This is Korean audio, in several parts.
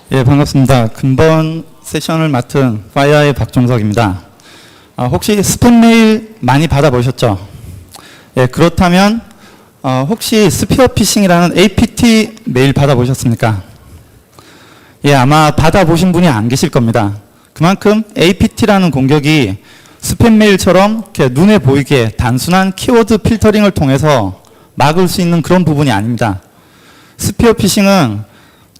예, 반갑습니다. 근본 세션을 맡은 파이어의 박종석입니다. 혹시 스팸 메일 많이 받아보셨죠? 예, 그렇다면 혹시 스피어 피싱이라는 APT 메일 받아보셨습니까? 예, 아마 받아보신 분이 안 계실 겁니다. 그만큼 APT라는 공격이 스팸 메일처럼 이렇게 눈에 보이게 단순한 키워드 필터링을 통해서 막을 수 있는 그런 부분이 아닙니다. 스피어 피싱은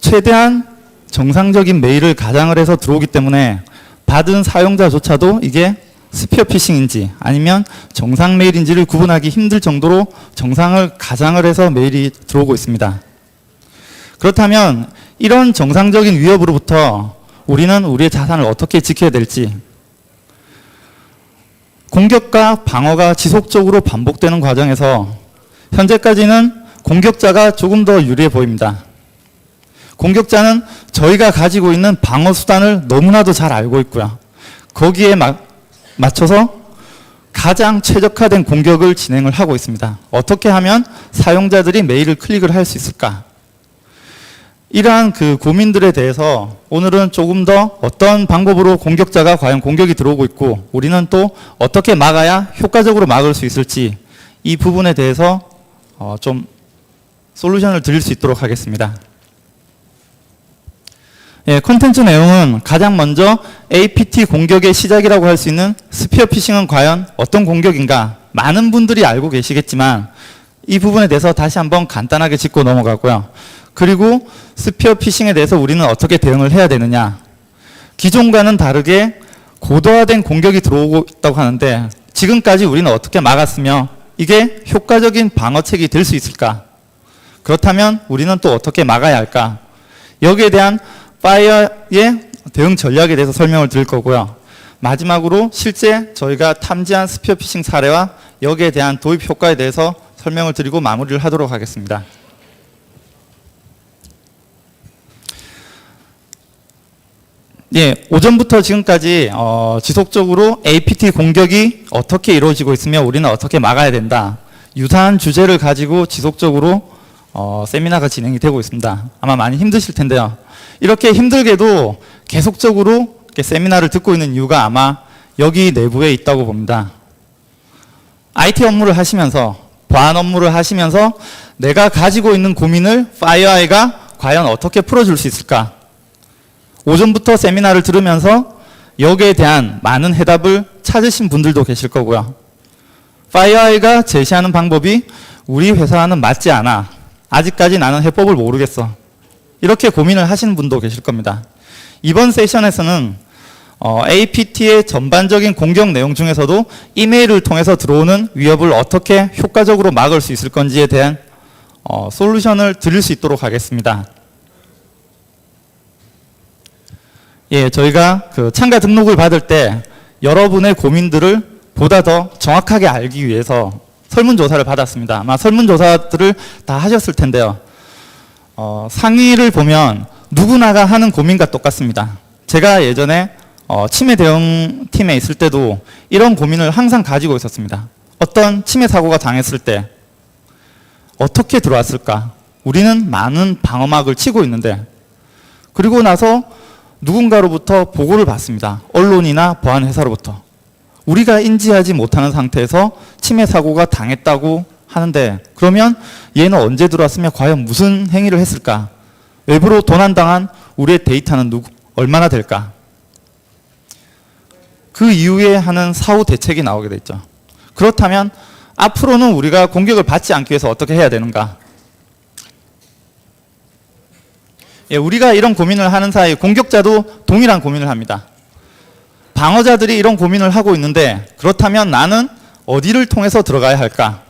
최대한 정상적인 메일을 가장을 해서 들어오기 때문에 받은 사용자조차도 이게 스피어 피싱인지 아니면 정상 메일인지를 구분하기 힘들 정도로 정상을 가장을 해서 메일이 들어오고 있습니다. 그렇다면 이런 정상적인 위협으로부터 우리는 우리의 자산을 어떻게 지켜야 될지, 공격과 방어가 지속적으로 반복되는 과정에서 현재까지는 공격자가 조금 더 유리해 보입니다. 공격자는 저희가 가지고 있는 방어 수단을 너무나도 잘 알고 있고요. 거기에 맞춰서 가장 최적화된 공격을 진행을 하고 있습니다. 어떻게 하면 사용자들이 메일을 클릭을 할 수 있을까? 이러한 그 고민들에 대해서 오늘은 조금 더 어떤 방법으로 공격자가 과연 공격이 들어오고 있고 우리는 또 어떻게 막아야 효과적으로 막을 수 있을지 이 부분에 대해서 좀 솔루션을 드릴 수 있도록 하겠습니다. 예, 콘텐츠 내용은 가장 먼저 APT 공격의 시작이라고 할 수 있는 스피어 피싱은 과연 어떤 공격인가? 많은 분들이 알고 계시겠지만 이 부분에 대해서 다시 한번 간단하게 짚고 넘어가고요. 그리고 스피어 피싱에 대해서 우리는 어떻게 대응을 해야 되느냐? 기존과는 다르게 고도화된 공격이 들어오고 있다고 하는데 지금까지 우리는 어떻게 막았으며 이게 효과적인 방어책이 될 수 있을까? 그렇다면 우리는 또 어떻게 막아야 할까? 여기에 대한 파이어의 대응 전략에 대해서 설명을 드릴 거고요. 마지막으로 실제 저희가 탐지한 스피어 피싱 사례와 여기에 대한 도입 효과에 대해서 설명을 드리고 마무리를 하도록 하겠습니다. 예, 오전부터 지금까지 지속적으로 APT 공격이 어떻게 이루어지고 있으며 우리는 어떻게 막아야 된다. 유사한 주제를 가지고 지속적으로 세미나가 진행이 되고 있습니다. 아마 많이 힘드실 텐데요. 이렇게 힘들게도 계속적으로 이렇게 세미나를 듣고 있는 이유가 아마 여기 내부에 있다고 봅니다. IT 업무를 하시면서, 보안 업무를 하시면서 내가 가지고 있는 고민을 파이어아이가 과연 어떻게 풀어줄 수 있을까? 오전부터 세미나를 들으면서 여기에 대한 많은 해답을 찾으신 분들도 계실 거고요. 파이어아이가 제시하는 방법이 우리 회사와는 맞지 않아. 아직까지 나는 해법을 모르겠어. 이렇게 고민을 하시는 분도 계실 겁니다. 이번 세션에서는 APT의 전반적인 공격 내용 중에서도 이메일을 통해서 들어오는 위협을 어떻게 효과적으로 막을 수 있을 건지에 대한 솔루션을 드릴 수 있도록 하겠습니다. 예, 저희가 그 참가 등록을 받을 때 여러분의 고민들을 보다 더 정확하게 알기 위해서 설문조사를 받았습니다. 아마 설문조사들을 다 하셨을 텐데요. 상위를 보면 누구나가 하는 고민과 똑같습니다. 제가 예전에 치매 대응팀에 있을 때도 이런 고민을 항상 가지고 있었습니다. 어떤 치매 사고가 당했을 때 어떻게 들어왔을까? 우리는 많은 방어막을 치고 있는데 그리고 나서 누군가로부터 보고를 받습니다. 언론이나 보안회사로부터. 우리가 인지하지 못하는 상태에서 치매 사고가 당했다고 하는데 그러면 얘는 언제 들어왔으며 과연 무슨 행위를 했을까? 외부로 도난당한 우리의 데이터는 얼마나 될까? 그 이후에 하는 사후 대책이 나오게 됐죠. 그렇다면 앞으로는 우리가 공격을 받지 않기 위해서 어떻게 해야 되는가? 예, 우리가 이런 고민을 하는 사이 공격자도 동일한 고민을 합니다. 방어자들이 이런 고민을 하고 있는데 그렇다면 나는 어디를 통해서 들어가야 할까?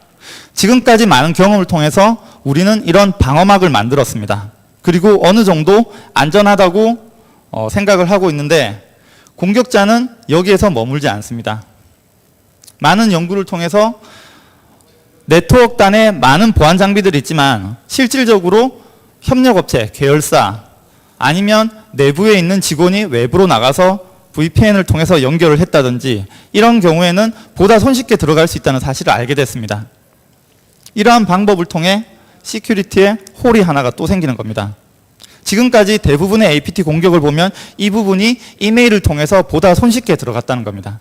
지금까지 많은 경험을 통해서 우리는 이런 방어막을 만들었습니다. 그리고 어느 정도 안전하다고 생각을 하고 있는데 공격자는 여기에서 머물지 않습니다. 많은 연구를 통해서 네트워크단에 많은 보안 장비들이 있지만 실질적으로 협력업체, 계열사 아니면 내부에 있는 직원이 외부로 나가서 VPN을 통해서 연결을 했다든지 이런 경우에는 보다 손쉽게 들어갈 수 있다는 사실을 알게 됐습니다. 이러한 방법을 통해 시큐리티에 홀이 하나가 또 생기는 겁니다. 지금까지 대부분의 APT 공격을 보면 이 부분이 이메일을 통해서 보다 손쉽게 들어갔다는 겁니다.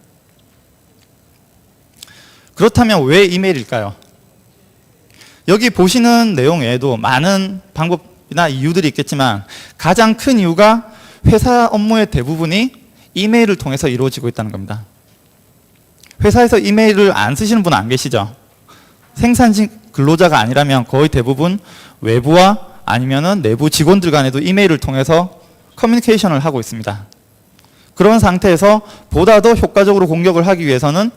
그렇다면 왜 이메일일까요? 여기 보시는 내용 외에도 많은 방법이나 이유들이 있겠지만 가장 큰 이유가 회사 업무의 대부분이 이메일을 통해서 이루어지고 있다는 겁니다. 회사에서 이메일을 안 쓰시는 분 안 계시죠? 생산직 근로자가 아니라면 거의 대부분 외부와 아니면은 내부 직원들 간에도 이메일을 통해서 커뮤니케이션을 하고 있습니다. 그런 상태에서 보다 더 효과적으로 공격을 하기 위해서는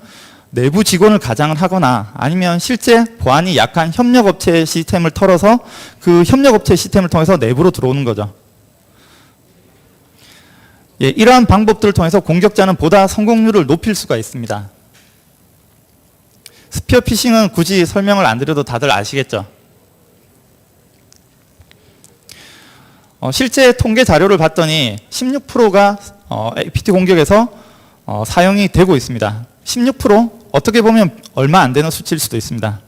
내부 직원을 가장을 하거나 아니면 실제 보안이 약한 협력업체 시스템을 털어서 그 협력업체 시스템을 통해서 내부로 들어오는 거죠. 예, 이러한 방법들을 통해서 공격자는 보다 성공률을 높일 수가 있습니다. 스피어 피싱은 굳이 설명을 안 드려도 다들 아시겠죠? 실제 통계 자료를 봤더니 16%가 APT 공격에서 사용이 되고 있습니다. 16% 어떻게 보면 얼마 안 되는 수치일 수도 있습니다.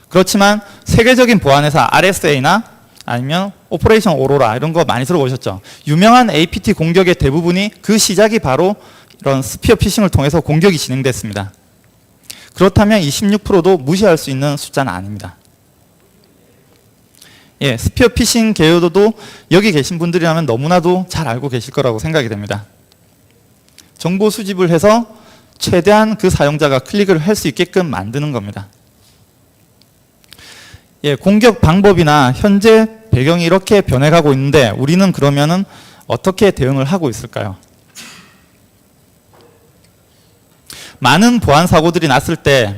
그렇지만 세계적인 보안회사 RSA나 아니면 오퍼레이션 오로라 이런 거 많이 들어보셨죠? 유명한 APT 공격의 대부분이 그 시작이 바로 이런 스피어 피싱을 통해서 공격이 진행됐습니다. 그렇다면 이 16%도 무시할 수 있는 숫자는 아닙니다. 예, 스피어 피싱 계열도 여기 계신 분들이라면 너무나도 잘 알고 계실 거라고 생각이 됩니다. 정보 수집을 해서 최대한 그 사용자가 클릭을 할 수 있게끔 만드는 겁니다. 예, 공격 방법이나 현재 배경이 이렇게 변해가고 있는데 우리는 그러면은 어떻게 대응을 하고 있을까요? 많은 보안 사고들이 났을 때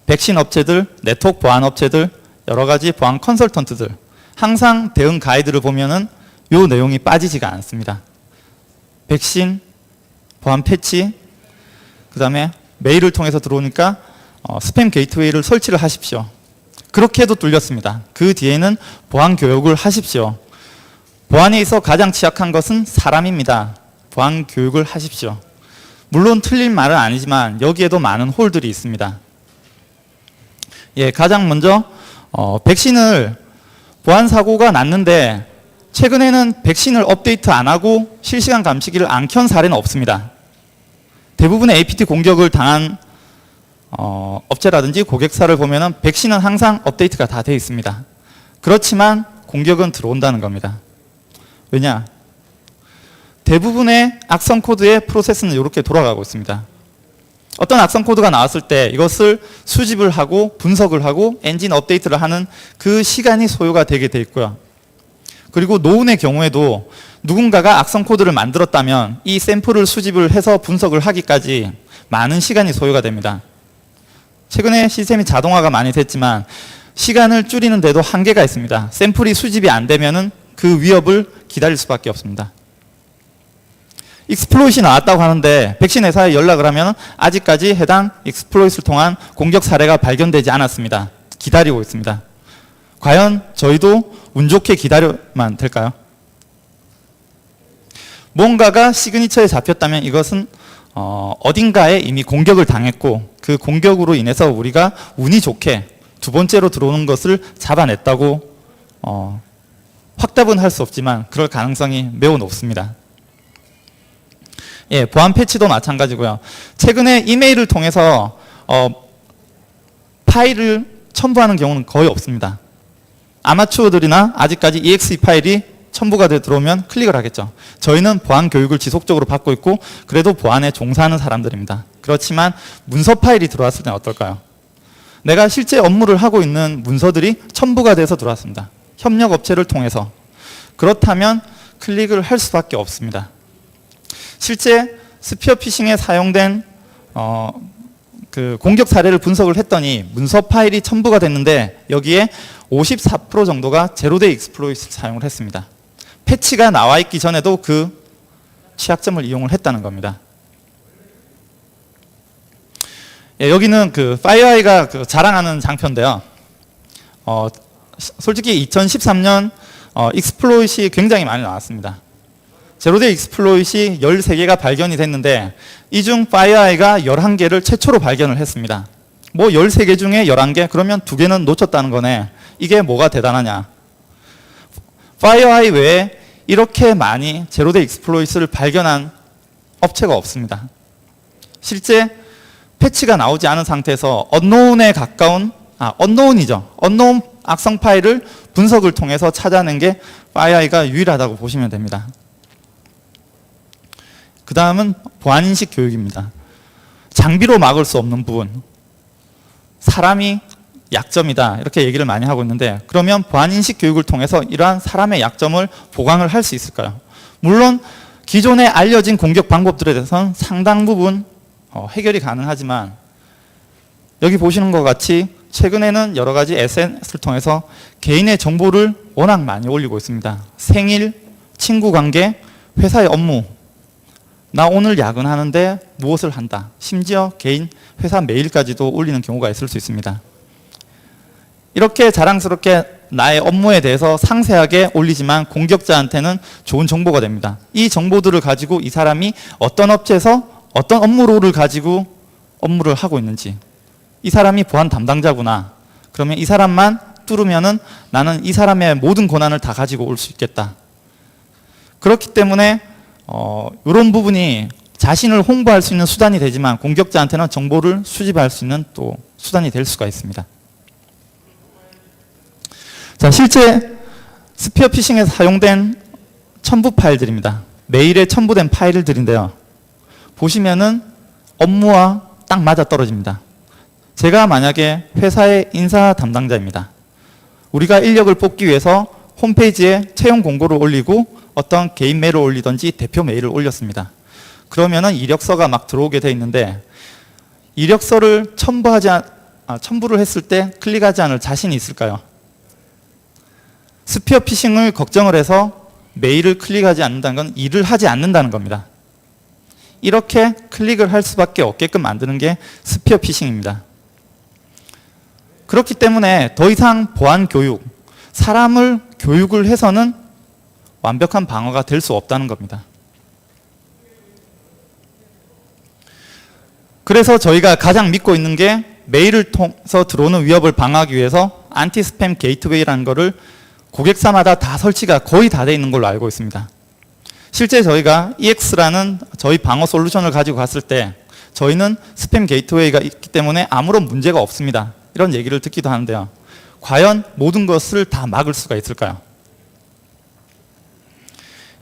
백신 업체들, 네트워크 보안 업체들, 여러 가지 보안 컨설턴트들 항상 대응 가이드를 보면은 요 내용이 빠지지가 않습니다. 백신, 보안 패치, 그 다음에 메일을 통해서 들어오니까 스팸 게이트웨이를 설치를 하십시오. 그렇게 해도 뚫렸습니다. 그 뒤에는 보안 교육을 하십시오. 보안에 있어 가장 취약한 것은 사람입니다. 보안 교육을 하십시오. 물론 틀린 말은 아니지만 여기에도 많은 홀들이 있습니다. 예, 가장 먼저 백신을 보안 사고가 났는데 최근에는 백신을 업데이트 안 하고 실시간 감시기를 안 켠 사례는 없습니다. 대부분의 APT 공격을 당한 업체라든지 고객사를 보면은 백신은 항상 업데이트가 다 되어 있습니다. 그렇지만 공격은 들어온다는 겁니다. 왜냐? 대부분의 악성 코드의 프로세스는 이렇게 돌아가고 있습니다. 어떤 악성 코드가 나왔을 때 이것을 수집을 하고 분석을 하고 엔진 업데이트를 하는 그 시간이 소요가 되게 돼 있고요. 그리고 노은의 경우에도 누군가가 악성 코드를 만들었다면 이 샘플을 수집을 해서 분석을 하기까지 많은 시간이 소요가 됩니다. 최근에 시스템이 자동화가 많이 됐지만 시간을 줄이는데도 한계가 있습니다. 샘플이 수집이 안 되면은 그 위협을 기다릴 수밖에 없습니다. 익스플로잇이 나왔다고 하는데 백신 회사에 연락을 하면 아직까지 해당 익스플로잇을 통한 공격 사례가 발견되지 않았습니다. 기다리고 있습니다. 과연 저희도 운 좋게 기다려만 될까요? 뭔가가 시그니처에 잡혔다면 이것은 어딘가에 이미 공격을 당했고 그 공격으로 인해서 우리가 운이 좋게 두 번째로 들어오는 것을 잡아냈다고 확답은 할 수 없지만 그럴 가능성이 매우 높습니다. 예, 보안 패치도 마찬가지고요. 최근에 이메일을 통해서 파일을 첨부하는 경우는 거의 없습니다. 아마추어들이나 아직까지 EXE 파일이 첨부가 들어오면 클릭을 하겠죠. 저희는 보안 교육을 지속적으로 받고 있고 그래도 보안에 종사하는 사람들입니다. 그렇지만 문서 파일이 들어왔을 때는 어떨까요? 내가 실제 업무를 하고 있는 문서들이 첨부가 돼서 들어왔습니다. 협력업체를 통해서. 그렇다면 클릭을 할 수밖에 없습니다. 실제 스피어 피싱에 사용된 그 공격 사례를 분석을 했더니 문서 파일이 첨부가 됐는데 여기에 54% 정도가 제로데이 익스플로잇을 사용을 했습니다. 패치가 나와 있기 전에도 그 취약점을 이용을 했다는 겁니다. 예, 여기는 그 파이어아이가 그 자랑하는 장표인데요. 솔직히 2013년 익스플로잇이 굉장히 많이 나왔습니다. 제로데이 익스플로잇이 13개가 발견이 됐는데 이 중 파이어아이가 11개를 최초로 발견을 했습니다. 뭐 13개 중에 11개? 그러면 2개는 놓쳤다는 거네. 이게 뭐가 대단하냐. 파이어아이 외에 이렇게 많이 제로데이 익스플로이트를 발견한 업체가 없습니다. 실제 패치가 나오지 않은 상태에서 언노운에 가까운, 언노운이죠. 언노운 악성 파일을 분석을 통해서 찾아낸 게 FireEye가 유일하다고 보시면 됩니다. 그 다음은 보안인식 교육입니다. 장비로 막을 수 없는 부분, 사람이 약점이다 이렇게 얘기를 많이 하고 있는데, 그러면 보안인식 교육을 통해서 이러한 사람의 약점을 보강을 할 수 있을까요? 물론 기존에 알려진 공격 방법들에 대해서는 상당 부분 해결이 가능하지만, 여기 보시는 것 같이 최근에는 여러 가지 SNS를 통해서 개인의 정보를 워낙 많이 올리고 있습니다. 생일, 친구 관계, 회사의 업무, 나 오늘 야근하는데 무엇을 한다, 심지어 개인 회사 메일까지도 올리는 경우가 있을 수 있습니다. 이렇게 자랑스럽게 나의 업무에 대해서 상세하게 올리지만 공격자한테는 좋은 정보가 됩니다. 이 정보들을 가지고 이 사람이 어떤 업체에서 어떤 업무를 가지고 업무를 하고 있는지, 이 사람이 보안 담당자구나, 그러면 이 사람만 뚫으면은 나는 이 사람의 모든 권한을 다 가지고 올 수 있겠다. 그렇기 때문에 이런 부분이 자신을 홍보할 수 있는 수단이 되지만 공격자한테는 정보를 수집할 수 있는 또 수단이 될 수가 있습니다. 자, 실제 스피어 피싱에서 사용된 첨부 파일들입니다. 메일에 첨부된 파일들인데요. 보시면은 업무와 딱 맞아 떨어집니다. 제가 만약에 회사의 인사 담당자입니다. 우리가 인력을 뽑기 위해서 홈페이지에 채용 공고를 올리고 어떤 개인 메일을 올리든지 대표 메일을 올렸습니다. 그러면은 이력서가 막 들어오게 돼 있는데, 이력서를 첨부를 했을 때 클릭하지 않을 자신이 있을까요? 스피어 피싱을 걱정을 해서 메일을 클릭하지 않는다는 건 일을 하지 않는다는 겁니다. 이렇게 클릭을 할 수밖에 없게끔 만드는 게 스피어 피싱입니다. 그렇기 때문에 더 이상 보안 교육, 사람을 교육을 해서는 완벽한 방어가 될 수 없다는 겁니다. 그래서 저희가 가장 믿고 있는 게 메일을 통해서 들어오는 위협을 방어하기 위해서 안티 스팸 게이트웨이라는 거를 고객사마다 다 설치가 거의 다 돼 있는 걸로 알고 있습니다. 실제 저희가 EX라는 저희 방어 솔루션을 가지고 갔을 때 저희는 스팸 게이트웨이가 있기 때문에 아무런 문제가 없습니다. 이런 얘기를 듣기도 하는데요. 과연 모든 것을 다 막을 수가 있을까요?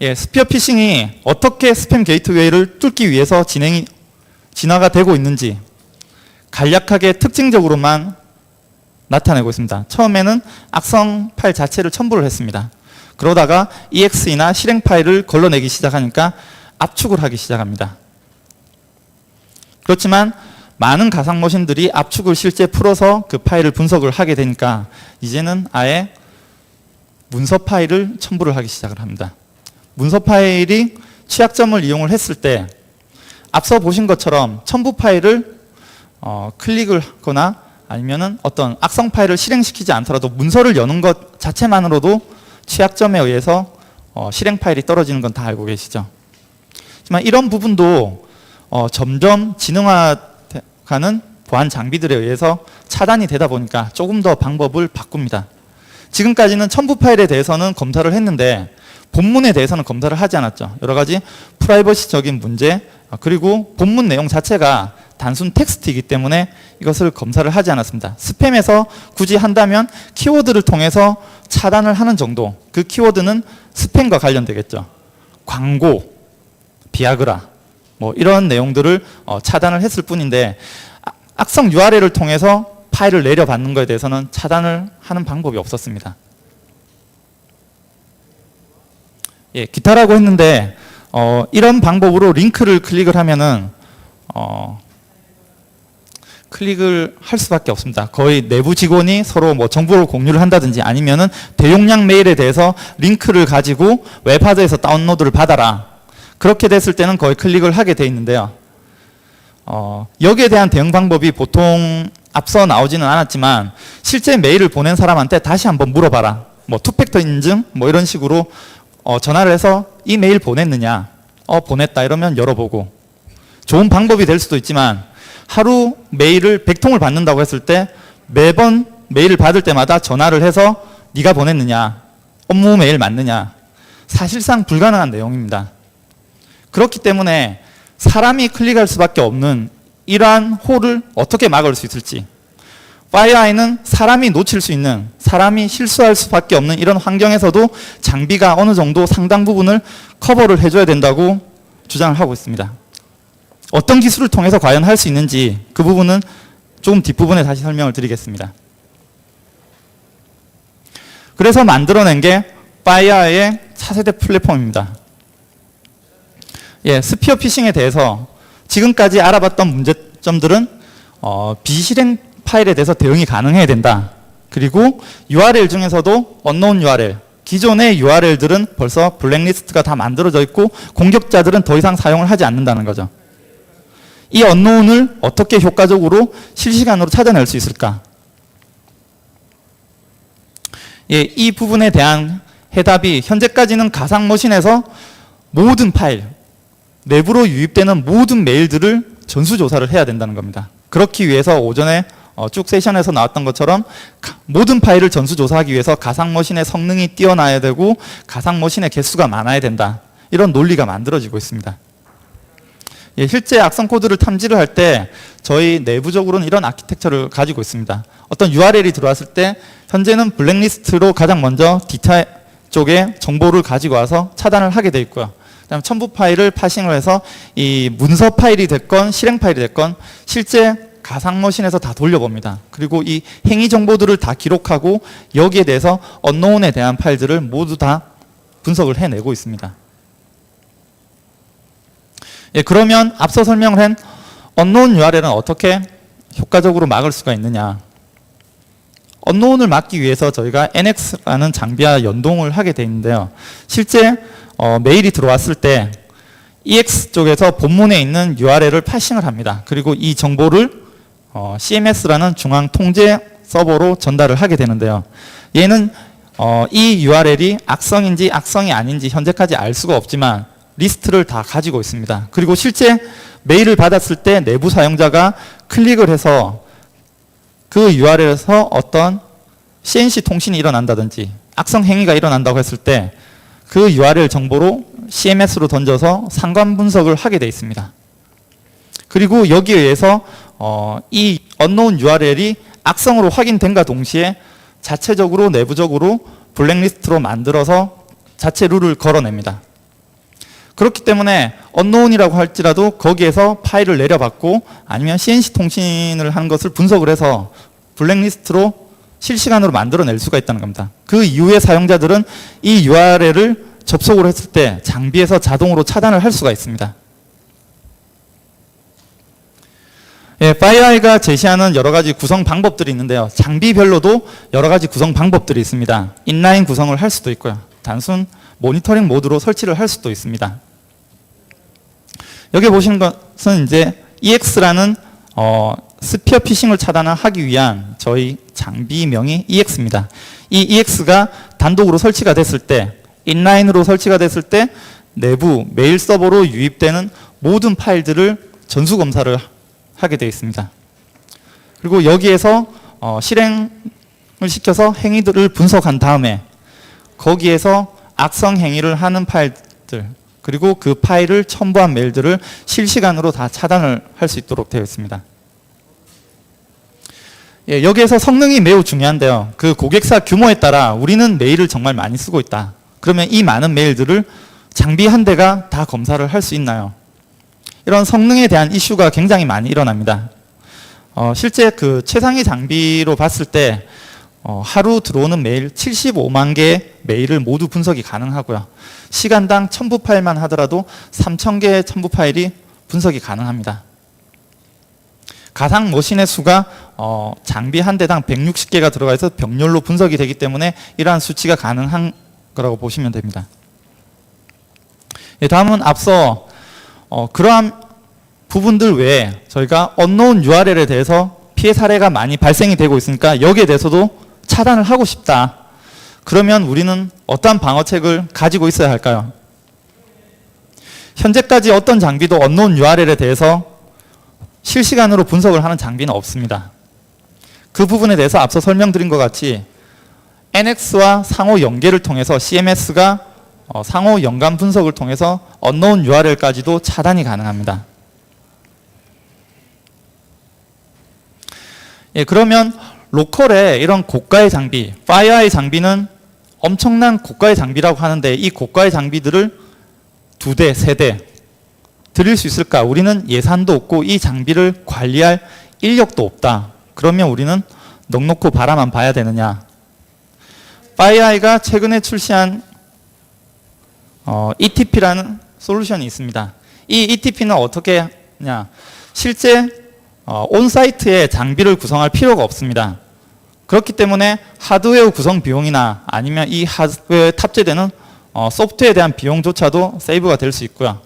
예, 스피어 피싱이 어떻게 스팸 게이트웨이를 뚫기 위해서 진화가 되고 있는지 간략하게 특징적으로만 나타내고 있습니다. 처음에는 악성 파일 자체를 첨부를 했습니다. 그러다가 EXE나 실행 파일을 걸러내기 시작하니까 압축을 하기 시작합니다. 그렇지만 많은 가상 머신들이 압축을 실제 풀어서 그 파일을 분석을 하게 되니까 이제는 아예 문서 파일을 첨부를 하기 시작을 합니다. 문서 파일이 취약점을 이용을 했을 때 앞서 보신 것처럼 첨부 파일을 클릭을 하거나 아니면은 어떤 악성 파일을 실행시키지 않더라도 문서를 여는 것 자체만으로도 취약점에 의해서 실행 파일이 떨어지는 건 다 알고 계시죠. 하지만 이런 부분도 점점 진흥화가는 보안 장비들에 의해서 차단이 되다 보니까 조금 더 방법을 바꿉니다. 지금까지는 첨부 파일에 대해서는 검사를 했는데 본문에 대해서는 검사를 하지 않았죠. 여러 가지 프라이버시적인 문제, 그리고 본문 내용 자체가 단순 텍스트이기 때문에 이것을 검사를 하지 않았습니다. 스팸에서 굳이 한다면 키워드를 통해서 차단을 하는 정도, 그 키워드는 스팸과 관련되겠죠. 광고, 비아그라, 뭐 이런 내용들을 차단을 했을 뿐인데 악성 URL을 통해서 파일을 내려받는 것에 대해서는 차단을 하는 방법이 없었습니다. 예, 기타라고 했는데 이런 방법으로 링크를 클릭을 하면은 클릭을 할 수밖에 없습니다. 거의 내부 직원이 서로 뭐 정보를 공유를 한다든지 아니면은 대용량 메일에 대해서 링크를 가지고 웹하드에서 다운로드를 받아라. 그렇게 됐을 때는 거의 클릭을 하게 돼 있는데요. 여기에 대한 대응 방법이 보통 앞서 나오지는 않았지만 실제 메일을 보낸 사람한테 다시 한번 물어봐라. 뭐 투팩터 인증 뭐 이런 식으로 전화를 해서 이 메일 보냈느냐? 보냈다 이러면 열어보고, 좋은 방법이 될 수도 있지만 하루 메일을 100통을 받는다고 했을 때 매번 메일을 받을 때마다 전화를 해서 네가 보냈느냐? 업무 메일 맞느냐? 사실상 불가능한 내용입니다. 그렇기 때문에 사람이 클릭할 수밖에 없는 이러한 홀을 어떻게 막을 수 있을지, FireEye는 사람이 놓칠 수 있는, 사람이 실수할 수밖에 없는 이런 환경에서도 장비가 어느 정도 상당 부분을 커버를 해줘야 된다고 주장을 하고 있습니다. 어떤 기술을 통해서 과연 할 수 있는지 그 부분은 조금 뒷부분에 다시 설명을 드리겠습니다. 그래서 만들어낸 게 FireEye의 차세대 플랫폼입니다. 스피어 피싱에 대해서 지금까지 알아봤던 문제점들은 비실행 파일에 대해서 대응이 가능해야 된다. 그리고 URL 중에서도 unknown URL, 기존의 URL들은 벌써 블랙리스트가 다 만들어져 있고 공격자들은 더 이상 사용을 하지 않는다는 거죠. 이 unknown을 어떻게 효과적으로 실시간으로 찾아낼 수 있을까? 이 부분에 대한 해답이 현재까지는 가상머신에서 모든 파일, 내부로 유입되는 모든 메일들을 전수조사를 해야 된다는 겁니다. 그렇기 위해서 오전에 쭉 세션에서 나왔던 것처럼 모든 파일을 전수조사하기 위해서 가상머신의 성능이 뛰어나야 되고 가상머신의 개수가 많아야 된다. 이런 논리가 만들어지고 있습니다. 실제 악성 코드를 탐지를 할 때 저희 내부적으로는 이런 아키텍처를 가지고 있습니다. 어떤 URL이 들어왔을 때 현재는 블랙리스트로 가장 먼저 디타 쪽에 정보를 가지고 와서 차단을 하게 돼 있고요. 그다음 첨부 파일을 파싱을 해서 이 문서 파일이 됐건 실행 파일이 됐건 실제 가상머신에서 다 돌려봅니다. 그리고 이 행위 정보들을 다 기록하고 여기에 대해서 언노운에 대한 파일들을 모두 다 분석을 해내고 있습니다. 그러면 앞서 설명을 한 언노운 URL은 어떻게 효과적으로 막을 수가 있느냐? 언노운을 막기 위해서 저희가 NX라는 장비와 연동을 하게 돼 있는데요. 실제 메일이 들어왔을 때 EX 쪽에서 본문에 있는 URL을 파싱을 합니다. 그리고 이 정보를 CMS라는 중앙 통제 서버로 전달을 하게 되는데요. 얘는 이 URL이 악성인지 악성이 아닌지 현재까지 알 수가 없지만 리스트를 다 가지고 있습니다. 그리고 실제 메일을 받았을 때 내부 사용자가 클릭을 해서 그 URL에서 어떤 CNC 통신이 일어난다든지 악성 행위가 일어난다고 했을 때 그 URL 정보로 CMS로 던져서 상관 분석을 하게 돼 있습니다. 그리고 여기에 의해서 이 unknown URL이 악성으로 확인된과 동시에 자체적으로 내부적으로 블랙리스트로 만들어서 자체 룰을 걸어냅니다. 그렇기 때문에 unknown이라고 할지라도 거기에서 파일을 내려받고 아니면 CNC 통신을 한 것을 분석을 해서 블랙리스트로 실시간으로 만들어낼 수가 있다는 겁니다. 그 이후에 사용자들은 이 URL을 접속을 했을 때 장비에서 자동으로 차단을 할 수가 있습니다. FireEye가 제시하는 여러 가지 구성 방법들이 있는데요. 장비별로도 여러 가지 구성 방법들이 있습니다. 인라인 구성을 할 수도 있고요. 단순 모니터링 모드로 설치를 할 수도 있습니다. 여기 보시는 것은 이제 EX라는 스피어 피싱을 차단하기 위한 저희 장비명이 EX입니다. 이 EX가 단독으로 설치가 됐을 때, 인라인으로 설치가 됐을 때 내부 메일 서버로 유입되는 모든 파일들을 전수 검사를 하게 되어 있습니다. 그리고 여기에서 실행을 시켜서 행위들을 분석한 다음에 거기에서 악성 행위를 하는 파일들 그리고 그 파일을 첨부한 메일들을 실시간으로 다 차단을 할 수 있도록 되어 있습니다. 여기에서 성능이 매우 중요한데요. 그 고객사 규모에 따라 우리는 메일을 정말 많이 쓰고 있다. 그러면 이 많은 메일들을 장비 한 대가 다 검사를 할 수 있나요? 이런 성능에 대한 이슈가 굉장히 많이 일어납니다. 실제 그 최상위 장비로 봤을 때 하루 들어오는 메일 75만 개의 메일을 모두 분석이 가능하고요. 시간당 첨부 파일만 하더라도 3,000개의 첨부 파일이 분석이 가능합니다. 가상 머신의 수가 장비 한 대당 160개가 들어가 있어 병렬로 분석이 되기 때문에 이러한 수치가 가능한 거라고 보시면 됩니다. 다음은 앞서 그러한 부분들 외에 저희가 unknown URL에 대해서 피해 사례가 많이 발생이 되고 있으니까 여기에 대해서도 차단을 하고 싶다. 그러면 우리는 어떠한 방어책을 가지고 있어야 할까요? 현재까지 어떤 장비도 unknown URL에 대해서 실시간으로 분석을 하는 장비는 없습니다. 그 부분에 대해서 앞서 설명드린 것 같이 NX와 상호 연계를 통해서 CMS가 상호 연관 분석을 통해서 unknown URL까지도 차단이 가능합니다. 예, 그러면 로컬에 이런 고가의 장비, FireEye 장비는 엄청난 고가의 장비라고 하는데 이 고가의 장비들을 2대, 3대 드릴 수 있을까? 우리는 예산도 없고 이 장비를 관리할 인력도 없다. 그러면 우리는 넉넉히 바라만 봐야 되느냐? FireEye가 최근에 출시한 ETP라는 솔루션이 있습니다. 이 ETP는 어떻게 하냐? 실제 온사이트에 장비를 구성할 필요가 없습니다. 그렇기 때문에 하드웨어 구성 비용이나 아니면 이 하드웨어에 탑재되는 소프트웨어에 대한 비용조차도 세이브가 될 수 있고요.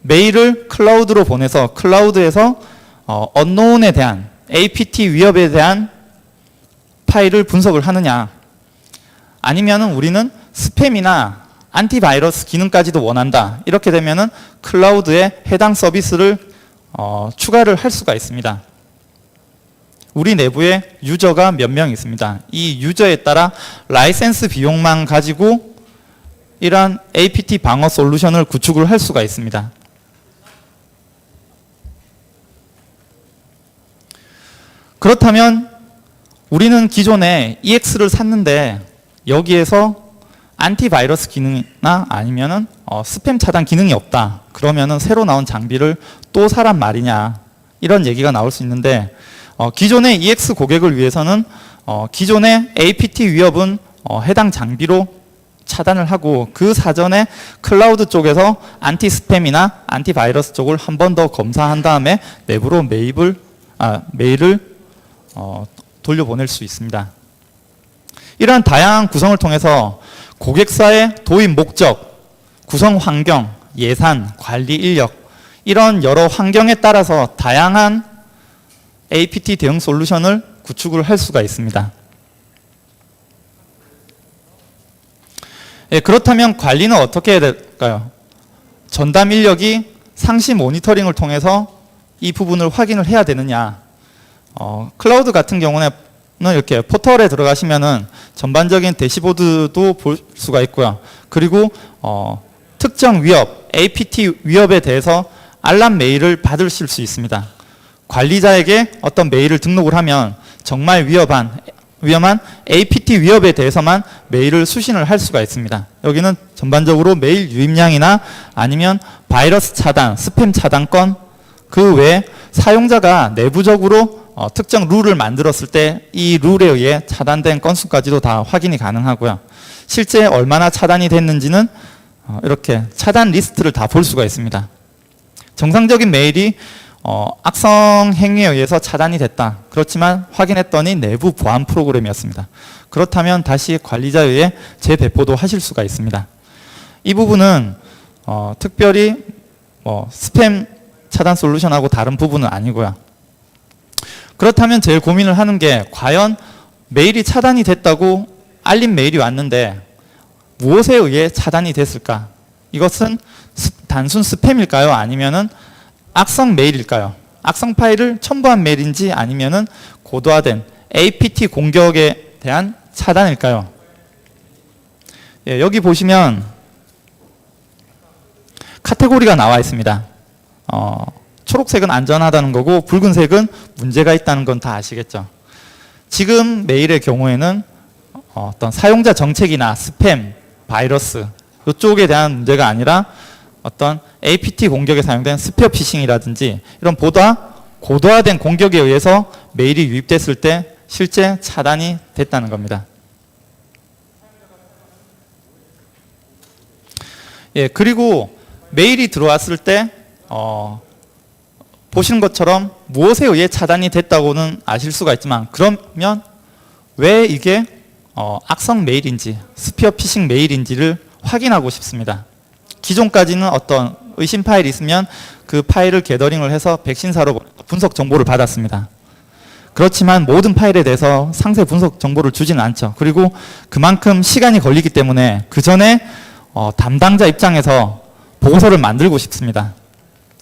메일을 클라우드로 보내서 클라우드에서 언노운에 대한 APT 위협에 대한 파일을 분석을 하느냐, 아니면은 우리는 스팸이나 안티바이러스 기능까지도 원한다. 이렇게 되면은 클라우드에 해당 서비스를 추가를 할 수가 있습니다. 우리 내부에 유저가 몇 명 있습니다. 이 유저에 따라 라이센스 비용만 가지고 이러한 APT 방어 솔루션을 구축을 할 수가 있습니다. 그렇다면 우리는 기존에 EX를 샀는데 여기에서 안티바이러스 기능이나 아니면은 스팸 차단 기능이 없다. 그러면은 새로 나온 장비를 또 사란 말이냐, 이런 얘기가 나올 수 있는데 기존의 EX 고객을 위해서는 기존의 APT 위협은 해당 장비로 차단을 하고 그 사전에 클라우드 쪽에서 안티 스팸이나 안티바이러스 쪽을 한 번 더 검사한 다음에 내부로 메일을 돌려보낼 수 있습니다. 이러한 다양한 구성을 통해서 고객사의 도입 목적, 구성 환경, 예산, 관리 인력, 이런 여러 환경에 따라서 다양한 APT 대응 솔루션을 구축을 할 수가 있습니다. 예, 그렇다면 관리는 어떻게 해야 될까요? 전담 인력이 상시 모니터링을 통해서 이 부분을 확인을 해야 되느냐? 클라우드 같은 경우는 이렇게 포털에 들어가시면은 전반적인 대시보드도 볼 수가 있고요. 그리고 특정 위협, APT 위협에 대해서 알람 메일을 받으실 수 있습니다. 관리자에게 어떤 메일을 등록을 하면 정말 위험한 APT 위협에 대해서만 메일을 수신을 할 수가 있습니다. 여기는 전반적으로 메일 유입량이나 아니면 바이러스 차단, 스팸 차단 건, 그 외에 사용자가 내부적으로 특정 룰을 만들었을 때 이 룰에 의해 차단된 건수까지도 다 확인이 가능하고요. 실제 얼마나 차단이 됐는지는 이렇게 차단 리스트를 다 볼 수가 있습니다. 정상적인 메일이 악성 행위에 의해서 차단이 됐다. 그렇지만 확인했더니 내부 보안 프로그램이었습니다. 그렇다면 다시 관리자에 의해 재배포도 하실 수가 있습니다. 이 부분은 특별히 스팸 차단 솔루션하고 다른 부분은 아니고요. 그렇다면 제일 고민을 하는 게 과연 메일이 차단이 됐다고 알림 메일이 왔는데 무엇에 의해 차단이 됐을까? 이것은 단순 스팸일까요? 아니면은 악성 메일일까요? 악성 파일을 첨부한 메일인지 아니면은 고도화된 APT 공격에 대한 차단일까요? 예, 여기 보시면 카테고리가 나와 있습니다. 초록색은 안전하다는 거고 붉은색은 문제가 있다는 건 다 아시겠죠? 지금 메일의 경우에는 어떤 사용자 정책이나 스팸, 바이러스 이쪽에 대한 문제가 아니라 어떤 APT 공격에 사용된 스페어 피싱이라든지 이런 보다 고도화된 공격에 의해서 메일이 유입됐을 때 실제 차단이 됐다는 겁니다. 예, 그리고 메일이 들어왔을 때 보시는 것처럼 무엇에 의해 차단이 됐다고는 아실 수가 있지만 그러면 왜 이게 악성 메일인지 스피어 피싱 메일인지를 확인하고 싶습니다. 기존까지는 어떤 의심 파일이 있으면 그 파일을 게더링을 해서 백신사로 분석 정보를 받았습니다. 그렇지만 모든 파일에 대해서 상세 분석 정보를 주지는 않죠. 그리고 그만큼 시간이 걸리기 때문에 그 전에 담당자 입장에서 보고서를 만들고 싶습니다.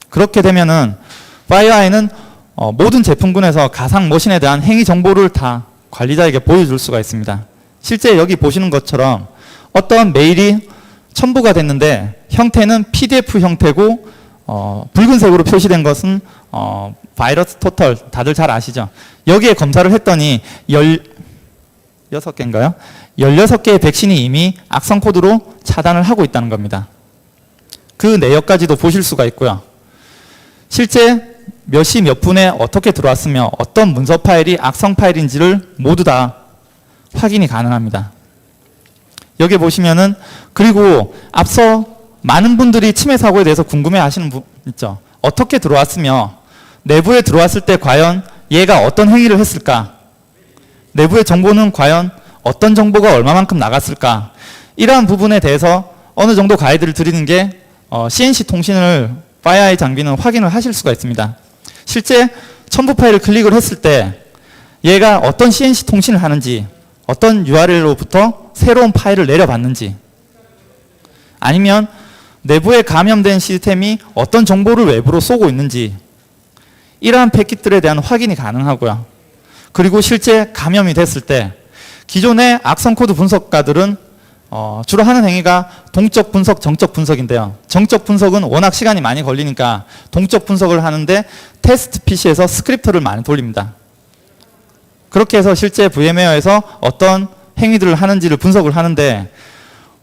그렇게 되면은 FireEye는 모든 제품군에서 가상 머신에 대한 행위 정보를 다 관리자에게 보여줄 수가 있습니다. 실제 여기 보시는 것처럼 어떤 메일이 첨부가 됐는데 형태는 PDF 형태고 붉은색으로 표시된 것은 바이러스 토털 다들 잘 아시죠? 여기에 검사를 했더니 16개인가요? 16개의 백신이 이미 악성 코드로 차단을 하고 있다는 겁니다. 그 내역까지도 보실 수가 있고요. 실제 몇 시 몇 분에 어떻게 들어왔으며 어떤 문서 파일이 악성 파일인지를 모두 다 확인이 가능합니다. 여기 보시면은 그리고 앞서 많은 분들이 침해 사고에 대해서 궁금해 하시는 분 있죠. 어떻게 들어왔으며 내부에 들어왔을 때 과연 얘가 어떤 행위를 했을까? 내부의 정보는 과연 어떤 정보가 얼마만큼 나갔을까? 이러한 부분에 대해서 어느 정도 가이드를 드리는 게 CNC 통신을 FireEye 장비는 확인을 하실 수가 있습니다. 실제 첨부 파일을 클릭을 했을 때 얘가 어떤 CNC 통신을 하는지, 어떤 URL로부터 새로운 파일을 내려받는지, 아니면 내부에 감염된 시스템이 어떤 정보를 외부로 쏘고 있는지, 이러한 패킷들에 대한 확인이 가능하고요. 그리고 실제 감염이 됐을 때 기존의 악성 코드 분석가들은 주로 하는 행위가 동적 분석, 정적 분석인데요. 정적 분석은 워낙 시간이 많이 걸리니까 동적 분석을 하는데 테스트 PC에서 스크립트를 많이 돌립니다. 그렇게 해서 실제 VMware에서 어떤 행위들을 하는지를 분석을 하는데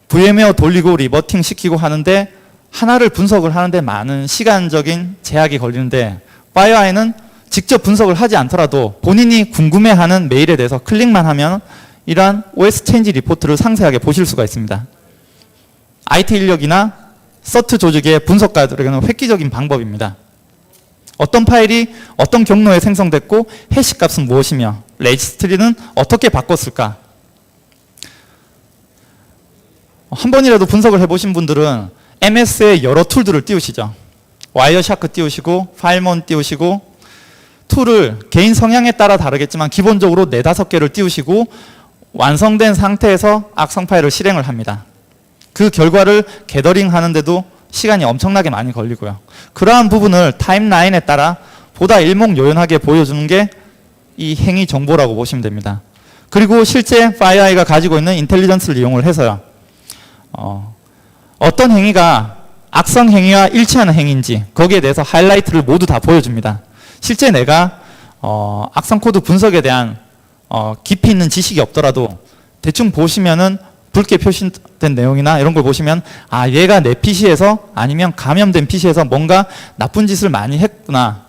VMware 돌리고 리버팅 시키고 하는데 하나를 분석을 하는데 많은 시간적인 제약이 걸리는데 FireEye는 직접 분석을 하지 않더라도 본인이 궁금해하는 메일에 대해서 클릭만 하면 이러한 OS 체인지 리포트를 상세하게 보실 수가 있습니다. IT 인력이나 서트 조직의 분석가들에게는 획기적인 방법입니다. 어떤 파일이 어떤 경로에 생성됐고 해시 값은 무엇이며 레지스트리는 어떻게 바꿨을까? 한 번이라도 분석을 해보신 분들은 MS에 여러 툴들을 띄우시죠. 와이어샤크 띄우시고 파일몬 띄우시고 툴을 개인 성향에 따라 다르겠지만 기본적으로 4-5개를 띄우시고 완성된 상태에서 악성 파일을 실행을 합니다. 그 결과를 게더링 하는데도 시간이 엄청나게 많이 걸리고요. 그러한 부분을 타임라인에 따라 보다 일목요연하게 보여주는 게 이 행위 정보라고 보시면 됩니다. 그리고 실제 FireEye가 가지고 있는 인텔리전스를 이용을 해서요. 어떤 행위가 악성 행위와 일치하는 행위인지 거기에 대해서 하이라이트를 모두 다 보여줍니다. 실제 내가 악성 코드 분석에 대한 깊이 있는 지식이 없더라도 대충 보시면은 붉게 표시된 내용이나 이런 걸 보시면 아 얘가 내 PC에서 아니면 감염된 PC에서 뭔가 나쁜 짓을 많이 했구나.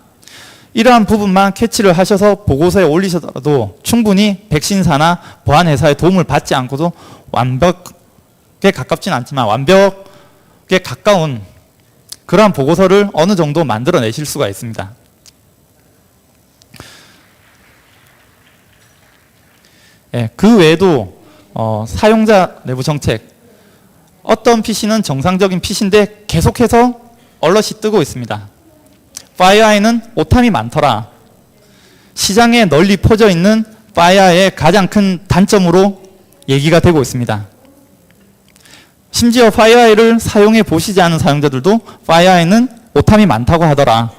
이러한 부분만 캐치를 하셔서 보고서에 올리셔도 충분히 백신사나 보안회사의 도움을 받지 않고도 완벽에 가깝진 않지만 완벽에 가까운 그러한 보고서를 어느 정도 만들어내실 수가 있습니다. 예, 그 외에도 사용자 내부 정책 어떤 PC는 정상적인 PC인데 계속해서 얼럿이 뜨고 있습니다. FireEye는 오탐이 많더라. 시장에 널리 퍼져 있는 FireEye의 가장 큰 단점으로 얘기가 되고 있습니다. 심지어 FireEye를 사용해 보시지 않은 사용자들도 FireEye는 오탐이 많다고 하더라.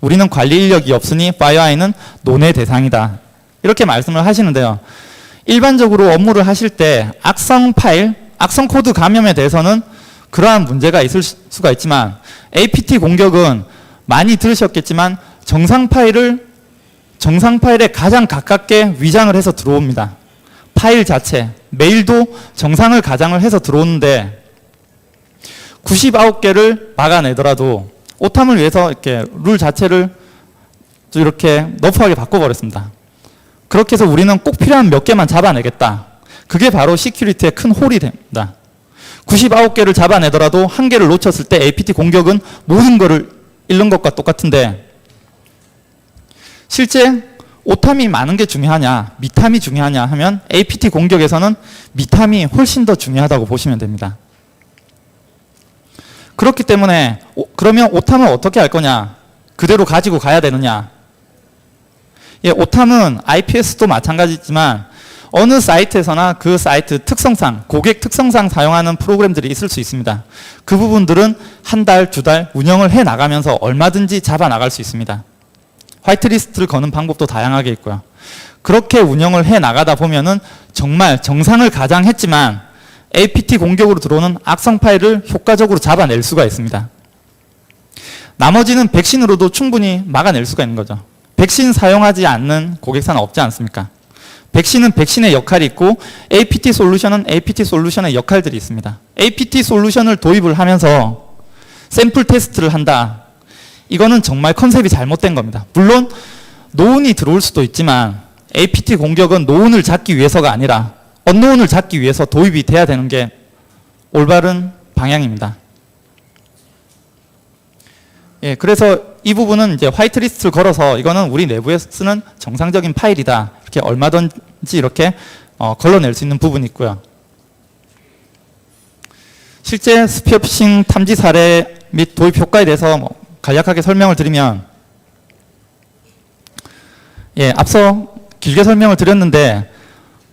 우리는 관리 인력이 없으니 FireEye는 논의 대상이다. 이렇게 말씀을 하시는데요. 일반적으로 업무를 하실 때 악성 파일, 악성 코드 감염에 대해서는 그러한 문제가 있을 수가 있지만 APT 공격은 많이 들으셨겠지만 정상 파일에 가장 가깝게 위장을 해서 들어옵니다. 파일 자체, 메일도 정상을 가장을 해서 들어오는데 99개를 막아내더라도 오탐을 위해서 이렇게 룰 자체를 이렇게 너프하게 바꿔버렸습니다. 그렇게 해서 우리는 꼭 필요한 몇 개만 잡아내겠다. 그게 바로 시큐리티의 큰 홀이 됩니다. 99개를 잡아내더라도 한 개를 놓쳤을 때 APT 공격은 모든 거를 잃는 것과 똑같은데 실제 오탐이 많은 게 중요하냐, 미탐이 중요하냐 하면 APT 공격에서는 미탐이 훨씬 더 중요하다고 보시면 됩니다. 그렇기 때문에 그러면 오탐을 어떻게 할 거냐? 그대로 가지고 가야 되느냐? 예, 오탐은 IPS도 마찬가지지만 어느 사이트에서나 그 사이트 특성상, 고객 특성상 사용하는 프로그램들이 있을 수 있습니다. 그 부분들은 한 달, 2달 운영을 해 나가면서 얼마든지 잡아 나갈 수 있습니다. 화이트리스트를 거는 방법도 다양하게 있고요. 그렇게 운영을 해 나가다 보면은 정말 정상을 가장했지만 APT 공격으로 들어오는 악성 파일을 효과적으로 잡아낼 수가 있습니다. 나머지는 백신으로도 충분히 막아낼 수가 있는 거죠. 백신 사용하지 않는 고객사는 없지 않습니까? 백신은 백신의 역할이 있고 APT 솔루션은 APT 솔루션의 역할들이 있습니다. APT 솔루션을 도입을 하면서 샘플 테스트를 한다. 이거는 정말 컨셉이 잘못된 겁니다. 물론 노운이 들어올 수도 있지만 APT 공격은 노운을 잡기 위해서가 아니라 언노운을 잡기 위해서 도입이 돼야 되는 게 올바른 방향입니다. 예, 그래서 이 부분은 이제 화이트리스트를 걸어서 이거는 우리 내부에 쓰는 정상적인 파일이다. 이렇게 얼마든지 이렇게 걸러낼 수 있는 부분이 있고요. 실제 스피어 피싱 탐지 사례 및 도입 효과에 대해서 간략하게 설명을 드리면, 예, 앞서 길게 설명을 드렸는데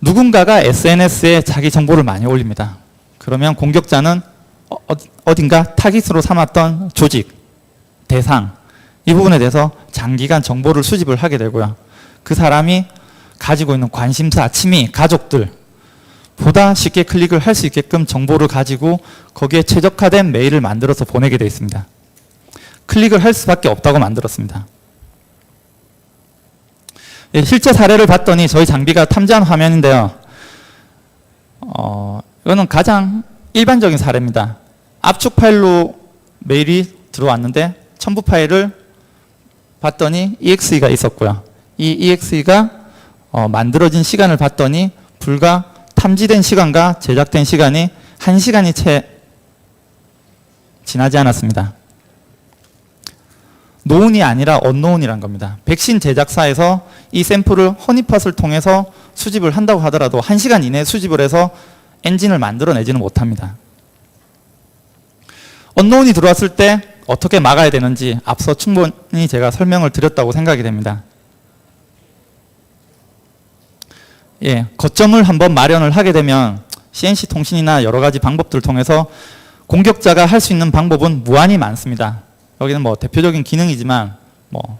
누군가가 SNS에 자기 정보를 많이 올립니다. 그러면 공격자는 어딘가 타깃으로 삼았던 조직, 대상, 이 부분에 대해서 장기간 정보를 수집을 하게 되고요. 그 사람이 가지고 있는 관심사, 취미, 가족들 보다 쉽게 클릭을 할 수 있게끔 정보를 가지고 거기에 최적화된 메일을 만들어서 보내게 되어 있습니다. 클릭을 할 수밖에 없다고 만들었습니다. 예, 실제 사례를 봤더니 저희 장비가 탐지한 화면인데요. 이거는 가장 일반적인 사례입니다. 압축 파일로 메일이 들어왔는데 첨부 파일을 봤더니 EXE가 있었고요. 이 EXE가 만들어진 시간을 봤더니 불과 탐지된 시간과 제작된 시간이 1시간이 채 지나지 않았습니다. 노운이 아니라 언노운이란 겁니다. 백신 제작사에서 이 샘플을 허니팟을 통해서 수집을 한다고 하더라도 1시간 이내에 수집을 해서 엔진을 만들어내지는 못합니다. 언노운이 들어왔을 때 어떻게 막아야 되는지 앞서 충분히 제가 설명을 드렸다고 생각이 됩니다. 예, 거점을 한번 마련을 하게 되면 CNC 통신이나 여러 가지 방법들을 통해서 공격자가 할 수 있는 방법은 무한히 많습니다. 여기는 대표적인 기능이지만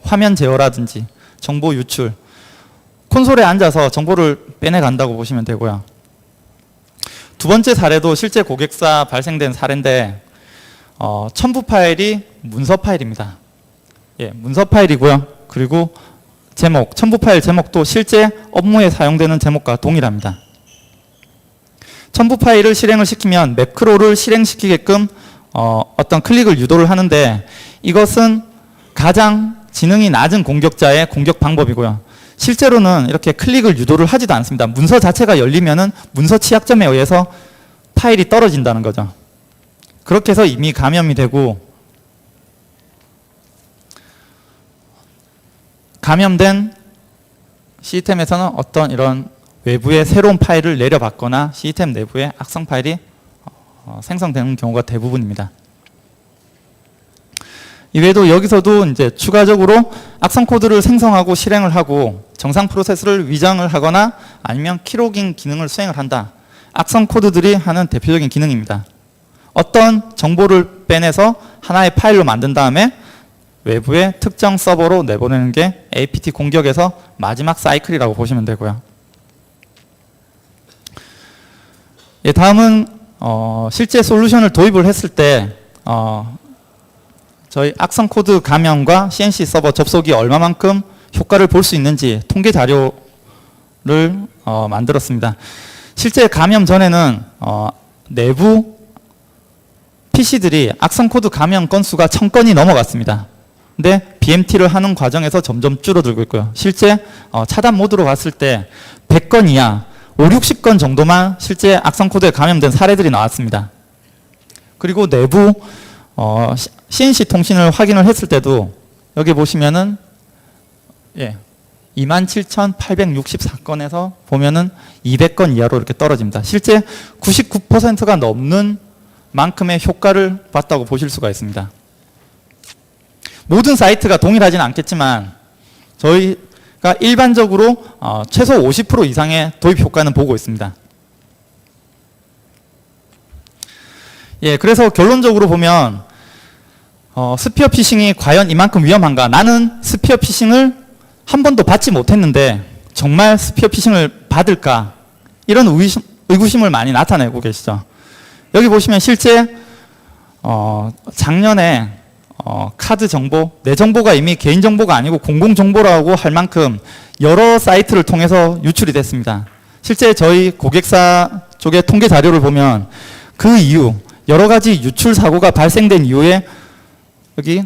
화면 제어라든지 정보 유출, 콘솔에 앉아서 정보를 빼내간다고 보시면 되고요. 두 번째 사례도 실제 고객사 발생된 사례인데 첨부 파일이 문서 파일입니다. 예, 문서 파일이고요. 그리고 제목, 첨부 파일 제목도 실제 업무에 사용되는 제목과 동일합니다. 첨부 파일을 실행을 시키면 매크로를 실행시키게끔 어떤 클릭을 유도를 하는데 이것은 가장 지능이 낮은 공격자의 공격 방법이고요. 실제로는 이렇게 클릭을 유도를 하지도 않습니다. 문서 자체가 열리면은 문서 취약점에 의해서 파일이 떨어진다는 거죠. 그렇게 해서 이미 감염이 되고 감염된 시스템에서는 어떤 이런 외부의 새로운 파일을 내려받거나 시스템 내부에 악성 파일이 생성되는 경우가 대부분입니다. 이외에도 여기서도 이제 추가적으로 악성 코드를 생성하고 실행을 하고 정상 프로세스를 위장을 하거나 아니면 키로깅 기능을 수행을 한다. 악성 코드들이 하는 대표적인 기능입니다. 어떤 정보를 빼내서 하나의 파일로 만든 다음에 외부의 특정 서버로 내보내는 게 APT 공격에서 마지막 사이클이라고 보시면 되고요. 예, 다음은 실제 솔루션을 도입을 했을 때 저희 악성 코드 감염과 CNC 서버 접속이 얼마만큼 효과를 볼 수 있는지 통계 자료를 만들었습니다. 실제 감염 전에는 내부 PC들이 악성 코드 감염 건수가 1000건이 넘어갔습니다. 근데 BMT를 하는 과정에서 점점 줄어들고 있고요. 실제 차단 모드로 봤을 때 100건 이하, 5, 60건 정도만 실제 악성 코드에 감염된 사례들이 나왔습니다. 그리고 내부 CNC 통신을 확인을 했을 때도 여기 보시면은 27,864건에서 보면은 200건 이하로 이렇게 떨어집니다. 실제 99%가 넘는 만큼의 효과를 봤다고 보실 수가 있습니다. 모든 사이트가 동일하지는 않겠지만 저희가 일반적으로 최소 50% 이상의 도입 효과는 보고 있습니다. 예, 그래서 결론적으로 보면 스피어 피싱이 과연 이만큼 위험한가? 나는 스피어 피싱을 한 번도 받지 못했는데 정말 스피어 피싱을 받을까? 이런 의구심을 많이 나타내고 계시죠. 여기 보시면 실제 작년에 카드 정보, 내 정보가 이미 개인 정보가 아니고 공공 정보라고 할 만큼 여러 사이트를 통해서 유출이 됐습니다. 실제 저희 고객사 쪽의 통계 자료를 보면 그 이후 여러 가지 유출 사고가 발생된 이후에 여기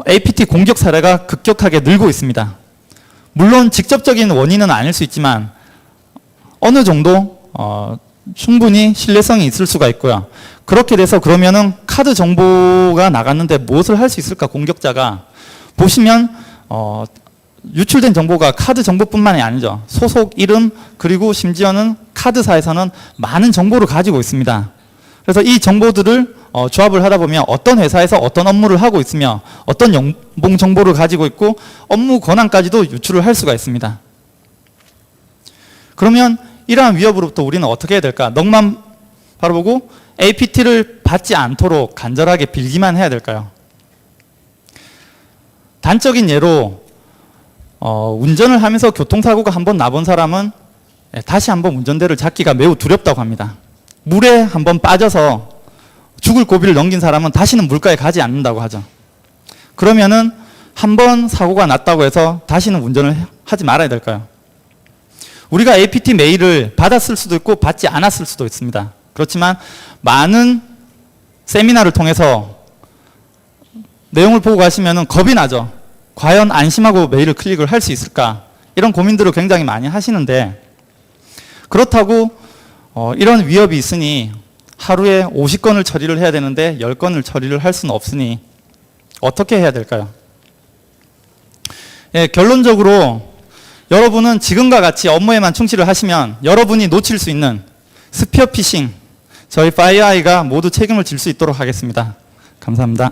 APT 공격 사례가 급격하게 늘고 있습니다. 물론 직접적인 원인은 아닐 수 있지만 어느 정도 충분히 신뢰성이 있을 수가 있고요. 그렇게 돼서 그러면은 카드 정보가 나갔는데 무엇을 할 수 있을까, 공격자가. 보시면 유출된 정보가 카드 정보뿐만이 아니죠. 소속 이름, 그리고 심지어는 카드사에서는 많은 정보를 가지고 있습니다. 그래서 이 정보들을 조합을 하다 보면 어떤 회사에서 어떤 업무를 하고 있으며 어떤 연봉 정보를 가지고 있고 업무 권한까지도 유출을 할 수가 있습니다. 그러면 이러한 위협으로부터 우리는 어떻게 해야 될까? 넋만 바라보고 APT를 받지 않도록 간절하게 빌기만 해야 될까요? 단적인 예로 운전을 하면서 교통사고가 한번 나본 사람은 다시 한번 운전대를 잡기가 매우 두렵다고 합니다. 물에 한번 빠져서 죽을 고비를 넘긴 사람은 다시는 물가에 가지 않는다고 하죠. 그러면은 한번 사고가 났다고 해서 다시는 운전을 하지 말아야 될까요? 우리가 APT 메일을 받았을 수도 있고 받지 않았을 수도 있습니다. 그렇지만 많은 세미나를 통해서 내용을 보고 가시면 겁이 나죠. 과연 안심하고 메일을 클릭을 할 수 있을까? 이런 고민들을 굉장히 많이 하시는데, 그렇다고 이런 위협이 있으니 하루에 50건을 처리를 해야 되는데 10건을 처리를 할 수는 없으니 어떻게 해야 될까요? 예, 결론적으로 여러분은 지금과 같이 업무에만 충실을 하시면 여러분이 놓칠 수 있는 스피어 피싱, 저희 파이어아이가 모두 책임을 질 수 있도록 하겠습니다. 감사합니다.